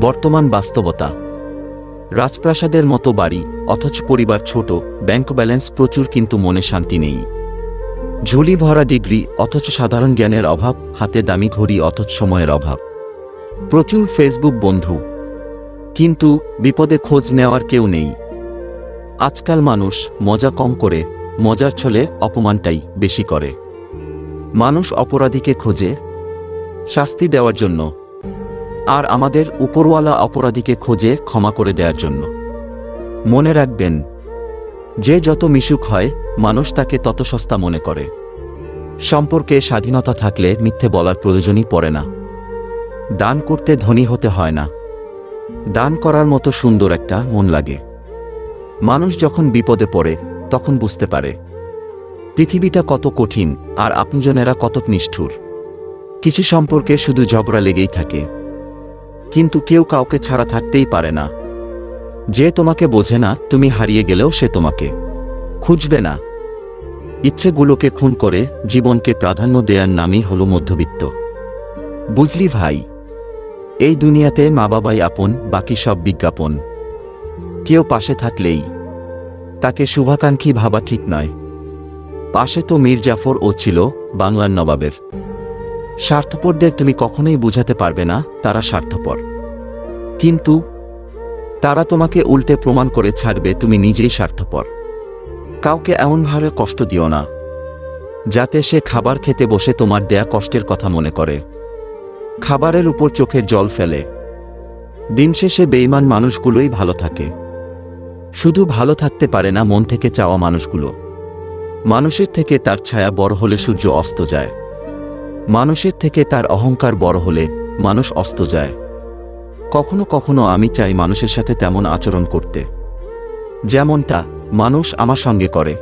বর্তমান বাস্তবতা। রাজপ্রাসাদের মতো বাড়ি, অথচ পরিবার ছোট, ব্যাংক ব্যালেন্স প্রচুর কিন্তু মনে শান্তি নেই। ঝুলি ভরা ডিগ্রি, অথচ সাধারণ জ্ঞানের অভাব, হাতে দামি ঘড়ি, অথচ সময়ের অভাব। প্রচুর ফেসবুক বন্ধু, কিন্তু বিপদে খোঁজ নেওয়ার কেউ নেই। আজকাল মানুষ মজা কম করে, মজার ছলে অপমানটাই বেশি করে। মানুষ অপরাধীকে খোঁজে শাস্তি দেওয়ার জন্য, আর আমাদের উপরওয়ালা অপরাধীকে খোঁজে ক্ষমা করে দেওয়ার জন্য। মনে রাখবেন, যে যত মিশুক হয়, মানুষ তাকে তত সস্তা মনে করে। সম্পর্কে স্বাধীনতা থাকলে মিথ্যে বলার প্রয়োজনই পড়ে না। দান করতে ধনী হতে হয় না, দান করার মতো সুন্দর একটা মন লাগে। মানুষ যখন বিপদে পড়ে তখন বুঝতে পারে পৃথিবীটা কত কঠিন আর আপনজনেরা কত নিষ্ঠুর। কিছু সম্পর্কে শুধু ঝগড়া লেগেই থাকে, কিন্তু কেউ কাউকে ছাড়া থাকতেই পারে না। যে তোমাকে বোঝে না, তুমি হারিয়ে গেলেও সে তোমাকে খুঁজবে না। ইচ্ছেগুলোকে খুন করে জীবনকে প্রাধান্য দেওয়ার নামই হলো মধ্যবিত্ত। বুঝলি ভাই, এই দুনিয়াতে মা বাবাই আপন, বাকি সব বিজ্ঞাপন। কেউ পাশে থাকলেই তাকে শুভাকাঙ্ক্ষী ভাবা ঠিক নয়। পাশে তো মীর জাফর ও ছিল, বাংলার নবাবের। স্বার্থপরদের তুমি কখনোই বুঝাতে পারবে না তারা স্বার্থপর, কিন্তু তারা তোমাকে উল্টে প্রমাণ করে ছাড়বে তুমি নিজেই স্বার্থপর। কাউকে এমনভাবে কষ্ট দিও না যাতে সে খাবার খেতে বসে তোমার দেয়া কষ্টের কথা মনে করে, খাবারের উপর চোখের জল ফেলে। দিন শেষে বেঈমান মানুষগুলোই ভালো থাকে। শুধু ভালো থাকতে পারে না মন থেকে চাওয়া মানুষগুলো। মানুষের থেকে তার ছায়া বড় হলে সূর্য অস্ত যায়, মানুষের থেকে তার অহংকার বড় হলে মানুষ অস্ত যায়। কখনো কখনো আমি চাই মানুষের সাথে তেমন আচরণ করতে যেমনটা মানুষ আমার সঙ্গে করে।